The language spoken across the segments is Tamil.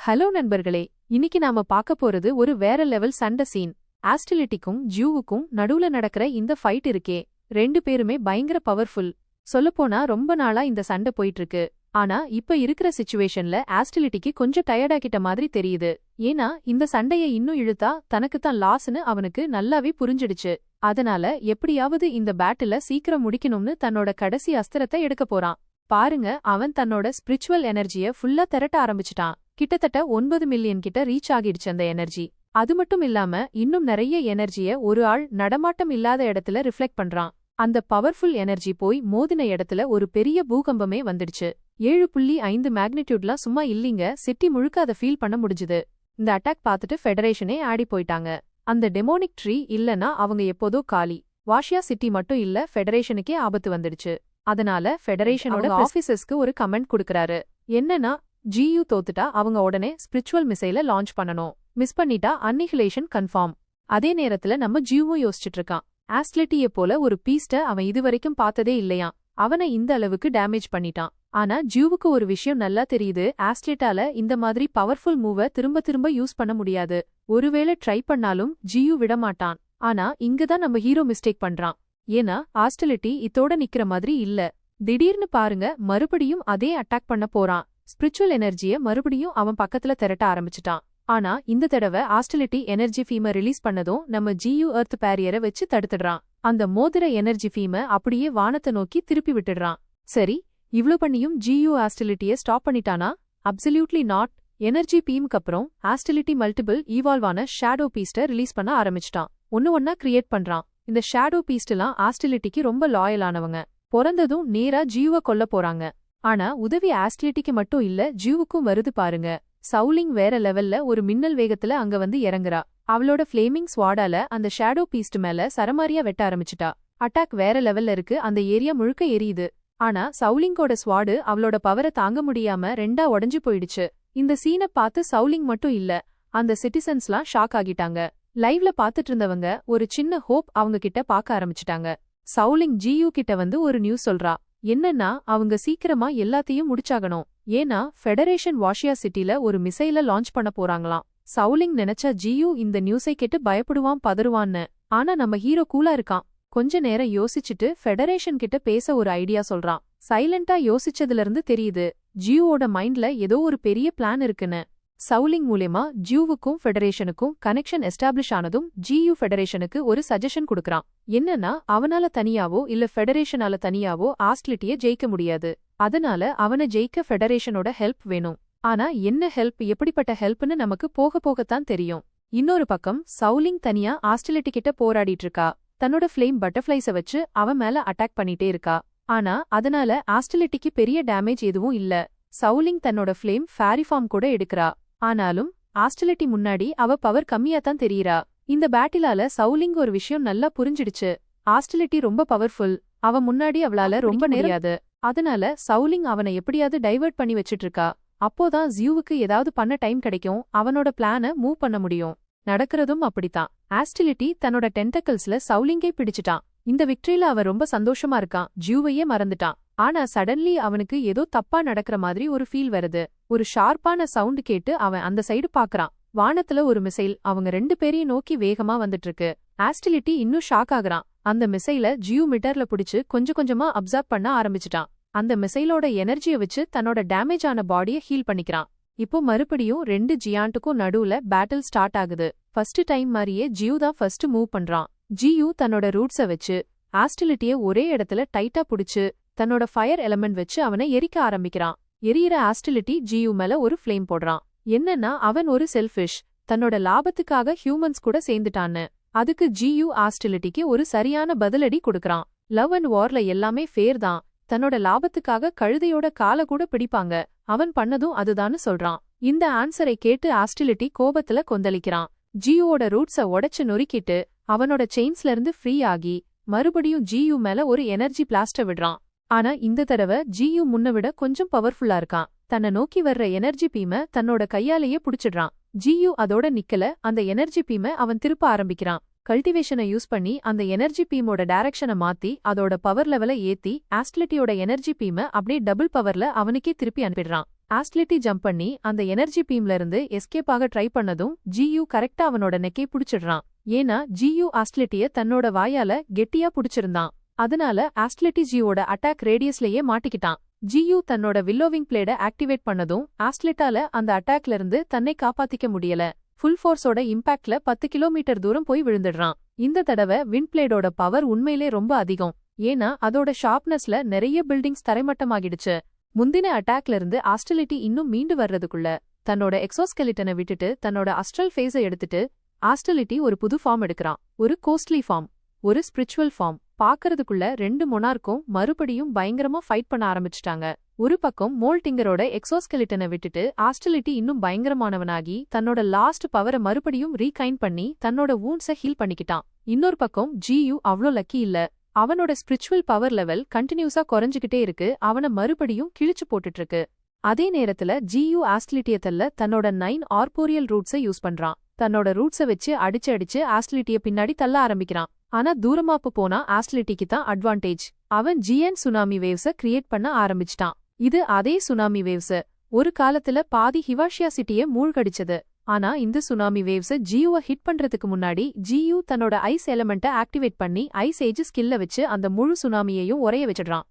ஹலோ நண்பர்களே, இன்னைக்கு நாம பார்க்க போறது ஒரு வேற லெவல் சண்டை சீன். ஆஸ்டிலிட்டிக்கும் ஜியூவுக்கும் நடுவுல நடக்கிற இந்த ஃபைட் இருக்கே, ரெண்டு பேருமே பயங்கர பவர்ஃபுல். சொல்லப்போனா ரொம்ப நாளா இந்த சண்டை போயிட்டு இருக்கு. ஆனா இப்ப இருக்கிற சிச்சுவேஷன்ல ஆஸ்டிலிட்டிக்கு கொஞ்சம் டயர்டாகிட்ட மாதிரி தெரியுது. ஏன்னா இந்த சண்டைய இன்னும் இழுத்தா தனக்குத்தான் லாஸ்னு அவனுக்கு நல்லாவே புரிஞ்சிடுச்சு. அதனால எப்படியாவது இந்த பேட்டில சீக்கிரம் முடிக்கணும்னு தன்னோட கடைசி அஸ்திரத்தை எடுக்க போறான். பாருங்க, அவன் தன்னோட ஸ்பிரிச்சுவல் எனர்ஜிய ஃபுல்லா திரட்ட ஆரம்பிச்சிட்டான். கிட்டத்தட்ட 9 மில்லியன் கிட்ட ரீச் ஆகிடுச்சு அந்த எனர்ஜி. அது மட்டும் இல்லாம இன்னும் நிறைய எனர்ஜிய ஒரு ஆள் நடமாட்டம் இல்லாத இடத்துல ரிஃப்ளெக்ட் பண்றான். அந்த பவர்ஃபுல் எனர்ஜி போய் மோதின இடத்துல ஒரு பெரிய பூகம்பமே வந்துடுச்சு. 7.5 மேக்னிடியூட்லாம் சும்மா இல்லீங்க, சிட்டி முழுக்க அதை ஃபீல் பண்ண முடிஞ்சுது. இந்த அட்டாக் பார்த்துட்டு ஃபெடரேஷனே ஆடி போயிட்டாங்க. அந்த டெமோனிக் ட்ரீ இல்லனா அவங்க எப்போதோ காலி. வாஷியா சிட்டி மட்டும் இல்ல, ஃபெடரேஷனுக்கே ஆபத்து வந்துடுச்சு. அதனால ஃபெடரேஷனோட ஆபீசர்ஸ்க்கு ஒரு கமெண்ட் கொடுக்கறாரு. என்னன்னா, ஜியூ தோத்துட்டா அவங்க உடனே ஸ்பிரிச்சுவல் மிசைல லான்ச் பண்ணணும். மிஸ் பண்ணிட்டா அன்னிஹிலேஷன் கன்ஃபார்ம். அதே நேரத்துல நம்ம ஜியூவும் யோசிச்சுட்டு இருக்கான். ஆஸ்டிலிட்டிய போல ஒரு பீஸ்ட அவன் இதுவரைக்கும் பார்த்ததே இல்லையாம். அவனை இந்த அளவுக்கு டேமேஜ் பண்ணிட்டான். ஆனா ஜியூவுக்கு ஒரு விஷயம் நல்லா தெரியுது, ஆஸ்டிலிட்டால இந்த மாதிரி பவர்ஃபுல் மூவ திரும்ப திரும்ப யூஸ் பண்ண முடியாது. ஒருவேளை ட்ரை பண்ணாலும் ஜியூ விடமாட்டான். ஆனா இங்கதான் நம்ம ஹீரோ மிஸ்டேக் பண்றான். ஏன்னா ஆஸ்டிலிட்டி இதோட நிக்கிற மாதிரி இல்ல. திடீர்னு பாருங்க, மறுபடியும் அதே அட்டாக் பண்ண போறான். ஸ்பிரிச்சுவல் எனர்ஜிய மறுபடியும் அவன் பக்கத்துல திரட்ட ஆரம்பிச்சிட்டான். ஆனா இந்த தடவை ஆஸ்டிலிட்டி எனர்ஜி ஃபீம ரிலீஸ் பண்ணதும் நம்ம ஜியூ எர்த் பேரியரை வச்சு தடுத்துடுறான். அந்த மோதிர எனர்ஜி ஃபீம அப்படியே வானத்தை நோக்கி திருப்பி விட்டுடுறான். சரி, இவ்ளோ பண்ணியும் ஜியூ ஆஸ்டிலிட்டிய ஸ்டாப் பண்ணிட்டானா? Absolutely not. எனர்ஜி பீமுக்கு அப்புறம் ஆஸ்டிலிட்டி மல்டிபிள் ஈவால்வ் ஆன ஷேடோ பீஸ்ட ரிலீஸ் பண்ண ஆரம்பிச்சிட்டான். ஒன்னா கிரியேட் பண்றான். இந்த ஷேடோ பீஸ்ட்லாம் ஆஸ்டிலிட்டிக்கு ரொம்ப லாயலானவங்க. பிறந்ததும் நேரா ஜியூவை கொல்ல போறாங்க. ஆனா உதவி ஆஸ்டிலிட்டிக்கு மட்டும் இல்ல, ஜியூவுக்கும் வருது பாருங்க. சவுலிங் வேற லெவல்ல ஒரு மின்னல் வேகத்துல அங்க வந்து இறங்குறா. அவளோட ஃபிளேமிங் ஸ்வாடால அந்த ஷேடோ பீஸ்ட் மேல சரமாரியா வெட்ட ஆரம்பிச்சிட்டா. அட்டாக் வேற லெவல்ல இருக்கு, அந்த ஏரியா முழுக்க எரியுது. ஆனா சவுலிங்கோட ஸ்வாடு அவளோட பவரை தாங்க முடியாம ரெண்டா உடைஞ்சு போயிடுச்சு. இந்த சீனை பார்த்து சவுலிங் மட்டும் இல்ல, அந்த சிட்டிசன்ஸ்லாம் ஷாக் ஆகிட்டாங்க. லைவ்ல பாத்துட்டு இருந்தவங்க ஒரு சின்ன ஹோப் அவங்க கிட்ட பாக்க ஆரம்பிச்சிட்டாங்க. சவுலிங் ஜியூ கிட்ட வந்து ஒரு நியூஸ் சொல்றா. என்னன்னா, அவங்க சீக்கிரமா எல்லாத்தையும் முடிச்சாகணும். ஏன்னா ஃபெடரேஷன் வாஷியா சிட்டில ஒரு மிசைல லான்ச் பண்ண போறாங்களாம். சவுலிங் நினைச்சா ஜியூ இந்த நியூஸை கேட்டு பயப்படுவான், பதறுவான்னு. ஆனா நம்ம ஹீரோ கூலா இருக்கான். கொஞ்ச நேரம் யோசிச்சுட்டு ஃபெடரேஷன் கிட்ட பேச ஒரு ஐடியா சொல்றான். சைலண்டா யோசிச்சதுல இருந்து தெரியுது, ஜியூவோட மைண்ட்ல ஏதோ ஒரு பெரிய பிளான் இருக்குன்னு. சவுலிங் மூலமா ஜியூவுக்கும் ஃபெடரேஷனுக்கும் கனெக்ஷன் எஸ்டாப்ளிஷ் ஆனதும் ஜியூ ஃபெடரேஷனுக்கு ஒரு சஜஷன் கொடுக்கறான். என்னன்னா, அவனால தனியாவோ இல்ல ஃபெடரேஷனால தனியாவோ ஆஸ்டிலிட்டிய ஜெயிக்க முடியாது. அதனால அவனை ஜெயிக்க ஃபெடரேஷனோட ஹெல்ப் வேணும். ஆனா என்ன ஹெல்ப், எப்படிப்பட்ட ஹெல்ப்னு நமக்கு போக போகத்தான் தெரியும். இன்னொரு பக்கம் சவுலிங் தனியா ஆஸ்டிலிட்டி கிட்ட போராடிட்டு இருக்கா. தன்னோட ஃபிளேம் பட்டர்ஃபிளைஸ வச்சு அவன் மேல அட்டாக் பண்ணிட்டே இருக்கா. ஆனா அதனால ஆஸ்டிலிட்டிக்கு பெரிய டேமேஜ் எதுவும் இல்ல. சவுலிங் தன்னோட ஃபிளேம் ஃபேரி ஃபார்ம் கூட எடுக்கிறா. ஆனாலும் ஆஸ்டிலிட்டி முன்னாடி அவ பவர் கம்மியாத்தான் தெரியறா. இந்த பேட்டிலால சவுலிங் ஒரு விஷயம் நல்லா புரிஞ்சிடுச்சு. ஆஸ்டிலிட்டி ரொம்ப பவர்ஃபுல், அவ முன்னாடி அவளால ரொம்ப நேராது. அதனால சவுலிங் அவனை எப்படியாவது டைவர்ட் பண்ணி வச்சிட்டு இருக்கா. அப்போதான் ஜியூவுக்கு ஏதாவது பண்ண டைம் கிடைக்கும், அவனோட பிளான மூவ் பண்ண முடியும். நடக்கிறதும் அப்படித்தான். ஆஸ்டிலிட்டி தன்னோட டென்டக்கிள்ஸ்ல சவுலிங்கை பிடிச்சிட்டான். இந்த விக்டரியில அவன் ரொம்ப சந்தோஷமா இருக்கான், ஜியூவையே மறந்துட்டான். ஆனா சடன்லி அவனுக்கு ஏதோ தப்பா நடக்கிற மாதிரி ஒரு ஃபீல் வருது. ஒரு ஷார்ப்பான சவுண்ட் கேட்டு அவன் அந்த சைடு பாக்குறான். வானத்துல ஒரு மிசைல் அவங்க ரெண்டு பேரையும் நோக்கி வேகமா வந்துட்டு இருக்கு. ஆஸ்டிலிட்டி இன்னும் ஷாக் ஆகுறான். அந்த மிசைல ஜியூ மிட்டர்ல பிடிச்சு கொஞ்சம் கொஞ்சமா அப்சர்வ் பண்ண ஆரம்பிச்சிட்டான். அந்த மிசைலோட எனர்ஜிய வச்சு தன்னோட டேமேஜ் ஆன பாடிய ஹீல் பண்ணிக்கிறான். இப்போ மறுபடியும் ரெண்டு ஜியாண்ட்டுக்கும் நடுவுல பேட்டில் ஸ்டார்ட் ஆகுது. ஃபர்ஸ்ட் டைம் மாதிரியே ஜியூ தான் ஃபர்ஸ்ட் மூவ் பண்றான். ஜியூ தன்னோட ரூட்ஸ வச்சு ஆஸ்டிலிட்டிய ஒரே இடத்துல டைட்டா புடிச்சு தன்னோட ஃபயர் எலமெண்ட் வச்சு அவனை எரிக்க ஆரம்பிக்கிறான். எரியிற ஆஸ்டிலிட்டி ஜியூ மேல ஒரு ஃபிளேம் போடுறான். என்னன்னா, அவன் ஒரு செல்ஃபிஷ், தன்னோட லாபத்துக்காக ஹியூமன்ஸ் கூட சேர்ந்துட்டான்னு. அதுக்கு ஜியூ ஆஸ்டிலிட்டிக்கு ஒரு சரியான பதிலடி கொடுக்கறான். லவ் அண்ட் வார்ல எல்லாமே ஃபேர் தான், தன்னோட லாபத்துக்காக கழுதையோட கால கூட பிடிப்பாங்க, அவன் பண்ணதும் அதுதான்னு சொல்றான். இந்த ஆன்சரை கேட்டு ஆஸ்டிலிட்டி கோபத்துல கொந்தளிக்கிறான். ஜியூவோட ரூட்ஸ உடைச்சு நொறுக்கிட்டு அவனோட செயின்ஸ்ல இருந்து ஃப்ரீ ஆகி மறுபடியும் ஜியூ மேல ஒரு எனர்ஜி பிளாஸ்ட விடுறான். ஆனா இந்த தடவை ஜியூ முன்ன விட கொஞ்சம் பவர்ஃபுல்லா இருக்கான். தன்னை நோக்கி வர்ற எனர்ஜி பீம தன்னோட கையாலேயே புடிச்சிடுறான். ஜியூ அதோட நிக்கல, அந்த எனர்ஜி பீம அவன் திருப்ப ஆரம்பிக்கிறான். கல்டிவேஷனை யூஸ் பண்ணி அந்த எனர்ஜி பீமோட டைரக்ஷனை மாத்தி அதோட பவர் லெவலை ஏத்தி ஆஸ்டிலிட்டியோட எனர்ஜி பீம அப்படியே டபுள் பவர்ல அவனுக்கே திருப்பி அனுப்பிடுறான். ஆஸ்டிலிட்டி ஜம்ப் பண்ணி அந்த எனர்ஜி பீம்ல இருந்து எஸ்கேப் ஆக ட்ரை பண்ணதும் ஜியூ கரெக்டா அவனோட நெக்கை புடிச்சிடுறான். ஏன்னா ஜியூ ஆஸ்டிலிட்டிய தன்னோட வாயால கெட்டியா புடிச்சிருந்தான். அதனால ஆஸ்டிலிட்டி ஜியோட அட்டாக் ரேடியஸ்லயே மாட்டிக்கிட்டான். ஜியூ தன்னோட வில்லோவிங் பிளேட ஆக்டிவேட் பண்ணதும் ஆஸ்டிலிட்டால அந்த அட்டாக்ல இருந்து தன்னை காப்பாத்திக்க முடியல. ஃபுல் ஃபோர்ஸோட இம்பாக்ட்ல 10 கிலோமீட்டர் தூரம் போய் விழுந்துடுறான். இந்த தடவை விண்ட் பிளேடோட பவர் உண்மையிலே ரொம்ப அதிகம். ஏன்னா அதோட ஷார்ப்னஸ்ல நிறைய பில்டிங்ஸ் தரைமட்டமாகிடுச்சு. முந்தின அட்டாக்ல இருந்து ஆஸ்டிலிட்டி இன்னும் மீண்டு வர்றதுக்குள்ள தன்னோட எக்ஸோஸ்கெலிட்டனை விட்டுட்டு தன்னோட அஸ்ட்ரல் ஃபேஸை எடுத்துட்டு ஆஸ்டிலிட்டி ஒரு புது ஃபார்ம் எடுக்கிறான். ஒரு கோஸ்ட்லி ஃபார்ம், ஒரு ஸ்பிரிச்சுவல் ஃபார்ம். பாக்கறதுக்குள்ள 2 மொனார்க்கும் மறுபடியும் பயங்கரமா ஃபைட் பண்ண ஆரம்பிச்சிட்டாங்க. ஒரு பக்கம் மோல்டிங்கரோட எக்ஸோஸ்கெலிட்டனை விட்டுட்டு ஆஸ்டிலிட்டி இன்னும் பயங்கரமானவனாகி தன்னோட லாஸ்ட் பவரை மறுபடியும் ரீகைன் பண்ணி தன்னோட வூண்ட்ஸை ஹீல் பண்ணிக்கிட்டான். இன்னொரு பக்கம் ஜியூ அவ்ளோ லக்கி இல்ல. அவனோட ஸ்பிரிச்சுவல் பவர் லெவல் கண்டினியூஸா குறைஞ்சுகிட்டே இருக்கு. அவனை மறுபடியும் கிழிச்சு போட்டுட்டு இருக்கு. அதே நேரத்துல ஜியூ ஆஸ்டிலிட்டிய தள்ள தன்னோட 9 ஆர்போரியல் ரூட்ஸை யூஸ் பண்றான். தன்னோட ரூட்ஸை வச்சு அடிச்சு ஆஸ்டிலிட்டிய பின்னாடி தள்ள ஆரம்பிக்கிறான். ஆனா தூரமாப்பு போனா ஆஸ்டிலிட்டிக்கு தான் அட்வான்டேஜ். அவன் ஜிஎன் சுனாமி வேவ்ஸ கிரியேட் பண்ண ஆரம்பிச்சிட்டான். இது அதே சுனாமி வேவ்ஸ் ஒரு காலத்துல பாதி ஹிவாஷியா சிட்டிய மூழ்கடிச்சது. ஆனா இந்த சுனாமி வேவ்ஸ் ஜியூவை ஹிட் பண்றதுக்கு முன்னாடி ஜியூ தன்னோட ஐஸ் எலமெண்ட்டை ஆக்டிவேட் பண்ணி ஐஸ் ஏஜ் ஸ்கில்ல வச்சு அந்த முழு சுனாமியையும் உறைய வச்சிடுறான்.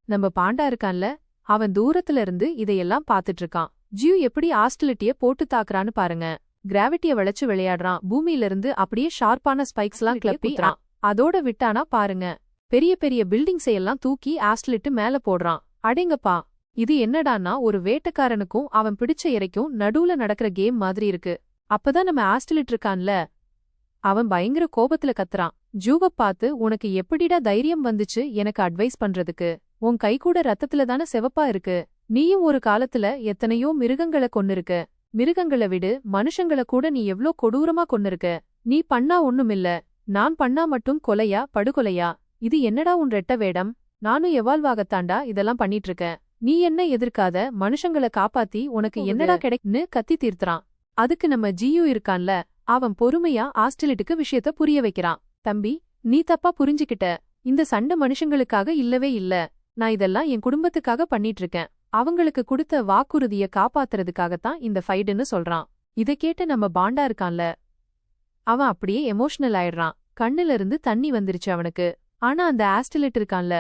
நம்ம பாண்டா இருக்கான்ல, அவன் தூரத்துல இருந்து இதையெல்லாம் பாத்துட்டு இருக்கான். ஜியூ எப்படி ஆஸ்டிலிட்டிய போட்டு தாக்குறான்னு பாருங்க. கிராவிட்டிய வளைச்சு விளையாடுறான். பூமியிலிருந்து அப்படியே ஷார்ப்பான ஸ்பைக்ஸ்லாம் கிளப்பிக்கிறான். அதோட விட்டானா பாருங்க, பெரிய பெரிய பில்டிங்ஸையெல்லாம் தூக்கி ஆஸ்டிலிட்டு மேல போடுறான். அடேங்கப்பா, இது என்னடான்னா ஒரு வேட்டக்காரனுக்கும் அவன் பிடிச்ச இறைக்கும் நடுவுல நடக்கிற கேம் மாதிரி இருக்கு. அப்பதான் நம்ம ஆஸ்டிலிட் இருக்கான்ல, அவன் பயங்கர கோபத்துல கத்துறான். ஜூவ பார்த்து, உனக்கு எப்படிடா தைரியம் வந்துச்சு எனக்கு அட்வைஸ் பண்றதுக்கு? உன் கை கூட ரத்தத்துல தானே செவப்பா இருக்கு. நீயும் ஒரு காலத்துல எத்தனையோ மிருகங்களை கொன்னிருக்க. மிருகங்களை விடு, மனுஷங்கள கூட நீ எவ்ளோ கொடூரமா கொன்னிருக்க. நீ பண்ணா ஒண்ணுமில்ல, நான் பண்ணா மட்டும் கொலையா படுகொலையா? இது என்னடா உன் ரெட்ட வேடம்? நானும் எவால்வாகத்தாண்டா இதெல்லாம் பண்ணிட்டு இருக்கேன். நீ என்ன எதிர்க்காத, மனுஷங்கள காப்பாத்தி உனக்கு என்னடா கிடைக்குன்னு கத்தி தீர்த்துறான். அதுக்கு நம்ம ஜியூ இருக்கான்ல, அவன் பொறுமையா ஆஸ்டிலிட்டுக்கு விஷயத்த புரிய வைக்கிறான். தம்பி, நீ தப்பா புரிஞ்சுக்கிட்ட. இந்த சண்டை மனுஷங்களுக்காக இல்லவே இல்ல. நான் இதெல்லாம் என் குடும்பத்துக்காக பண்ணிட்டு இருக்கேன். அவங்களுக்கு கொடுத்த வாக்குறுதிய காப்பாத்துறதுக்காகத்தான் இந்த ஃபைடுன்னு சொல்றான். இதை கேட்டு நம்ம பாண்டா இருக்கான்ல, அவன் அப்படியே எமோஷனல் ஆயிடுறான். கண்ணுல இருந்து தண்ணி வந்துருச்சு அவனுக்கு. ஆனா அந்த ஆஸ்டிலிட் இருக்கான்ல,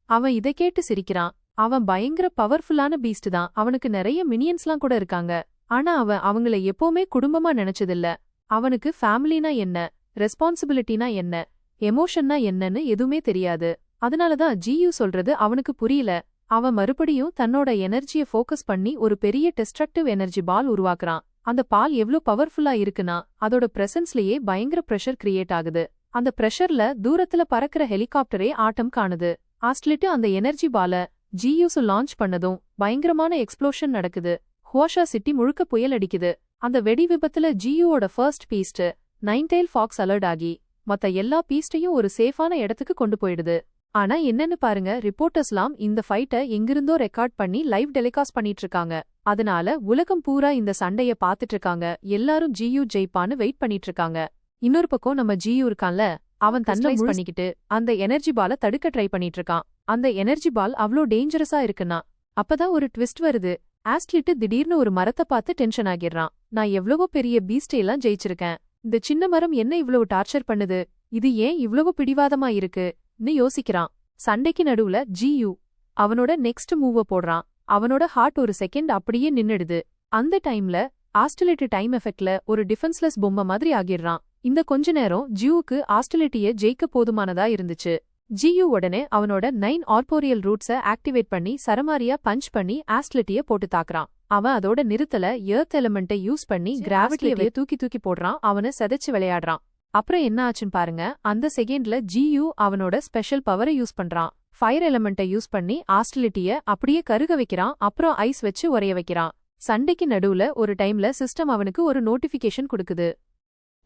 அவன் இதை கேட்டு சிரிக்கிறான். அவன் பயங்கர பவர்ஃபுல்லான பீஸ்ட் தான். அவனுக்கு நிறைய மினியன்ஸ்லாம் கூட இருக்காங்க. ஆனா அவன் அவங்கள எப்பவுமே குடும்பமா நினைச்சதில்ல. அவனுக்கு ஃபேமிலினா என்ன, ரெஸ்பான்சிபிலிட்டினா என்ன, எமோஷன்னா என்னன்னு எதுவுமே தெரியாது. அதனாலதான் ஜியூ சொல்றது அவனுக்கு புரியல. அவன் மறுபடியும் தன்னோட எனர்ஜிய ஃபோக்கஸ் பண்ணி ஒரு பெரிய டெஸ்ட்ரக்டிவ் எனர்ஜி பால் உருவாக்குறான். அந்த பால் எவ்ளோ பவர்ஃபுல்லா இருக்குன்னா அதோட பிரசன்ஸ்லயே பயங்கர பிரஷர் கிரியேட் ஆகுது. அந்த பிரஷர்ல தூரத்துல பறக்கிற ஹெலிகாப்டரே ஆட்டம் காணுது. ஆஸ்டிலிட்டு அந்த எனர்ஜி பால ஜியூஸ் லான்ச் பண்ணதும் பயங்கரமான எக்ஸ்ப்ளோஷன் நடக்குது. ஹுவாஷா சிட்டி முழுக்க புயல் அடிக்குது. அந்த வெடி விபத்துல ஜியூவோட ஃபர்ஸ்ட் பீஸ்ட் நைன்டெயில் ஃபாக்ஸ் அலர்ட் ஆகி மத்த எல்லா பீஸ்டையும் ஒரு சேஃபான இடத்துக்கு கொண்டு போயிடுது. ஆனா என்னன்னு பாருங்க, ரிப்போர்ட்டர்ஸ்லாம் இந்த ஃபைட்ட எங்கிருந்தோ ரெக்கார்ட் பண்ணி லைவ் டெலிகாஸ்ட் பண்ணிட்டு இருக்காங்க. அதனால உலகம் பூரா இந்த சண்டைய பாத்துட்டு இருக்காங்க. எல்லாரும் ஜியூ ஜெயிப்பான்னு வெயிட் பண்ணிட்டு இருக்காங்க. இன்னொரு பக்கம் நம்ம ஜியூ இருக்கான்ல, அவன் தன்னை பண்ணிக்கிட்டு அந்த எனர்ஜி பால தடுக்க ட்ரை பண்ணிட்டு இருக்கான். அந்த எனர்ஜி பால் அவ்ளோ டேஞ்சரஸா இருக்குன்னா அப்பதான் ஒரு ட்விஸ்ட் வருது. ஆஸ்டிலிட்டு திடீர்னு ஒரு மரத்தை பார்த்து டென்ஷன் ஆகிடுறான். நான் எவ்வளவோ பெரிய பீஸ்டை எல்லாம் ஜெயிச்சிருக்கேன். இந்த சின்ன மரம் என்ன இவ்வளவு டார்ச்சர் பண்ணுது? இது ஏன் இவ்வளவு பிடிவாதமா இருக்குன்னு யோசிக்கிறான். சண்டைக்கு நடுவுல ஜியூ அவனோட நெக்ஸ்ட் மூவ போடுறான். அவனோட ஹார்ட் ஒரு செகண்ட் அப்படியே நின்னுடுது. அந்த டைம்ல ஆஸ்டிலிட்டி டைம் எஃபெக்ட்ல ஒரு டிஃபென்ஸ்லெஸ் பொம்மை மாதிரி ஆகிடுறான். இந்த கொஞ்ச நேரம் ஜியூக்கு ஆஸ்டிலிட்டிய ஜெயிக்க போதுமானதா இருந்துச்சு. ஜியூ உடனே அவனோட 9 ஆர்போரியல் ரூட்ஸ ஆக்டிவேட் பண்ணி சரமாரியா பஞ்ச் பண்ணி ஆஸ்டிலிட்டிய போட்டு தாக்குறான். அவன் அதோட நிறுத்தல எர்த் எலிமெண்ட்டை யூஸ் பண்ணி கிராவிட்டியை தூக்கி போடுறான். அவனை செதைச்சு விளையாடுறான். அப்புறம் என்ன ஆச்சுன்னு பாருங்க. அந்த செகண்ட்ல ஜியூ அவனோட ஸ்பெஷல் பவரை யூஸ் பண்றான். ஃபயர் எலிமெண்ட்டை யூஸ் பண்ணி ஆஸ்டிலிட்டிய அப்படியே கருக வைக்கிறான். அப்புறம் ஐஸ் வச்சு உறைய வைக்கிறான். சண்டைக்கு நடுவுல ஒரு டைம்ல சிஸ்டம் அவனுக்கு ஒரு நோட்டிபிகேஷன் கொடுக்குது.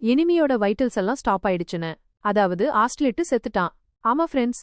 எனிமியோட வைட்டல்ஸ் எல்லாம் ஸ்டாப் ஆயிடுச்சுன்னு. அதாவது ஆஸ்டிலிட்டு செத்துட்டான். ஆமா ஃப்ரெண்ட்ஸ்,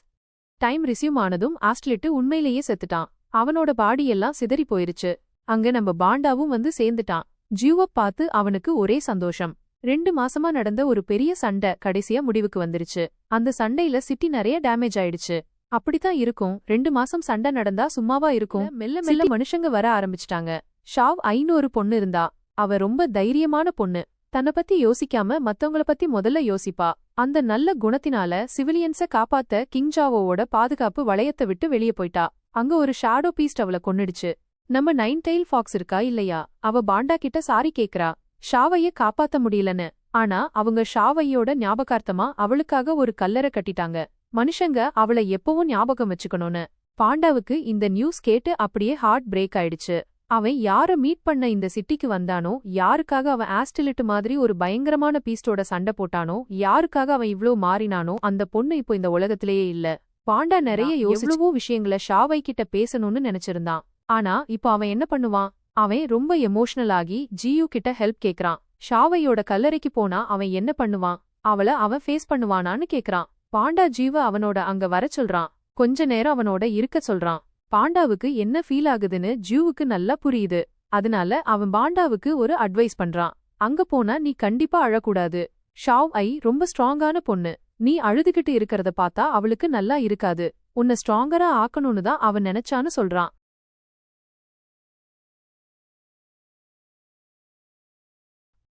டைம் ரிசியூம் ஆனதும் ஆஸ்டிலிட்டு உண்மையிலேயே செத்துட்டான். அவனோட பாடி எல்லாம் சிதறி போயிருச்சு. அங்க நம்ம பாண்டாவும் வந்து சேர்ந்துட்டான். ஜியூவ பார்த்து அவனுக்கு ஒரே சந்தோஷம். 2 மாசமா நடந்த ஒரு பெரிய சண்டை கடைசியா முடிவுக்கு வந்துருச்சு. அந்த சண்டையில சிட்டி நிறைய டேமேஜ் ஆயிடுச்சு. அப்படித்தான் இருக்கும். 2 மாசம் சண்டை நடந்தா சும்மாவா இருக்கும். மெல்ல மெல்ல மனுஷங்க வர ஆரம்பிச்சிட்டாங்க. ஷாவ் ஐன்னு ஒரு பொண்ணு இருந்தா. அவ ரொம்ப தைரியமான பொண்ணு. தன்னை பத்தி யோசிக்காம மத்தவங்கள பத்தி முதல்ல யோசிப்பா. அந்த நல்ல குணத்தினால சிவிலியன்ஸ காப்பாத்த கிங் ஜாவோவோட பாதுகாப்பு வளையத்தை விட்டு வெளியே போயிட்டா. அங்க ஒரு ஷாடோ பீஸ்ட் அவள கொன்னுடுச்சு. நம்ம நைன் டெயில் ஃபாக்ஸ் இருக்கா இல்லையா, அவ பாண்டா கிட்ட சாரி கேக்குறா, ஷாவைய காப்பாத்த முடியலன்னு. ஆனா அவங்க ஷாவையோட ஞாபகார்த்தமா அவளுக்காக ஒரு கல்லறை கட்டிட்டாங்க. மனுஷங்க அவளை எப்பவும் ஞாபகம் வச்சுக்கணும்னு. பாண்டாவுக்கு இந்த நியூஸ் கேட்டு அப்படியே ஹார்ட் பிரேக் ஆயிடுச்சு. அவன் யார மீட் பண்ண இந்த சிட்டிக்கு வந்தானோ, யாருக்காக அவன் ஆஸ்டிலிட் மாதிரி ஒரு பயங்கரமான பீஸ்டோட சண்டை போட்டானோ, யாருக்காக அவன் இவ்ளோ மாறினானோ, அந்த பொண்ணு இப்போ இந்த உலகத்திலேயே இல்ல. பாண்டா நிறைய எவ்வளவோ விஷயங்கள ஷாவை கிட்ட பேசணும்னு நினைச்சிருந்தான். ஆனா இப்போ அவன் என்ன பண்ணுவான்? அவன் ரொம்ப எமோஷனல் ஆகி ஜியூ கிட்ட ஹெல்ப் கேக்குறான். ஷாவையோட கல்லறைக்கு போனா அவன் என்ன பண்ணுவான்? அவள அவன் ஃபேஸ் பண்ணுவானான்னு கேக்குறான். பாண்டா ஜீவ அவனோட அங்க வர சொல்றான். கொஞ்ச நேரம் அவனோட இருக்க சொல்றான். பாண்டாவுக்கு என்ன ஃபீல் ஆகுதுன்னு ஜியூவுக்கு நல்லா புரியுது. அதனால அவன் பாண்டாவுக்கு ஒரு அட்வைஸ் பண்றான். அங்க போனா நீ கண்டிப்பா அழக்கூடாது. ஷாவ் ஐ ரொம்ப ஸ்ட்ராங்கான பொண்ணு. நீ அழுதுகிட்டு இருக்கறத பார்த்தா அவளுக்கு நல்லா இருக்காது. உன்னை ஸ்ட்ராங்கரா ஆக்கணும்னு தான் அவன் நினைச்சான்னு சொல்றான்.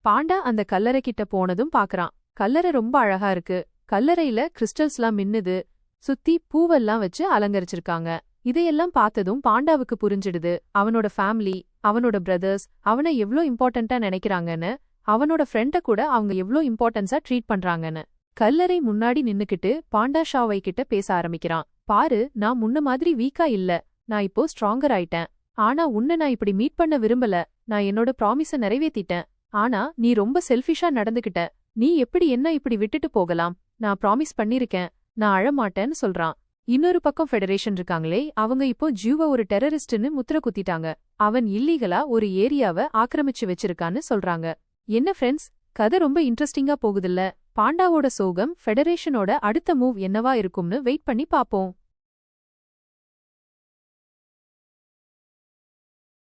பாண்டா அந்த கல்லறை கிட்ட போனதும் பாக்குறான். கல்லறை ரொம்ப அழகா இருக்கு. கல்லறையில கிறிஸ்டல்ஸ்லாம் மின்னுது. சுத்தி பூவெல்லாம் வச்சு அலங்கரிச்சிருக்காங்க. இதையெல்லாம் பார்த்ததும் பாண்டாவுக்கு புரிஞ்சிடுது. அவனோட ஃபேமிலி, அவனோட பிரதர்ஸ் அவனை எவ்ளோ இம்பார்ட்டன்ட்டா நினைக்கிறாங்கன்னு, அவனோட ஃப்ரெண்ட கூட அவங்க எவ்ளோ இம்பார்ட்டன்ஸா ட்ரீட் பண்றாங்கன்னு. கல்லறை முன்னாடி நின்னுக்கிட்டு பாண்டா ஷாவை கிட்ட பேச ஆரம்பிக்கிறான். பாரு, நான் முன்ன மாதிரி வீக்கா இல்ல. நான் இப்போ ஸ்ட்ராங்கர் ஆயிட்டேன். ஆனா உன்னை நான் இப்படி மீட் பண்ண விரும்பல. நான் என்னோட ப்ராமிஸ நிறைவேத்திட்டேன். ஆனா நீ ரொம்ப செல்ஃபிஷா நடந்துகிட்ட. நீ எப்படி என்ன இப்படி விட்டுட்டு போகலாம்? நான் ப்ராமிஸ் பண்ணிருக்கேன். நான் அழமாட்டேன்னு சொல்றான். இன்னொரு பக்கம் ஃபெடரேஷன் இருக்காங்களே, அவங்க இப்போ ஜூவ ஒரு டெரரிஸ்ட்னு முத்திர குத்திட்டாங்க. அவன் இல்லீகலா ஒரு ஏரியாவை ஆக்கிரமிச்சு வச்சிருக்கான்னு சொல்றாங்க. என்ன ஃப்ரெண்ட்ஸ், கதை ரொம்ப இன்ட்ரெஸ்டிங்கா போகுதுல்ல. பாண்டாவோட சோகம், ஃபெடரேஷனோட அடுத்த மூவ் என்னவா இருக்கும்னு வெயிட் பண்ணி பாப்போம்.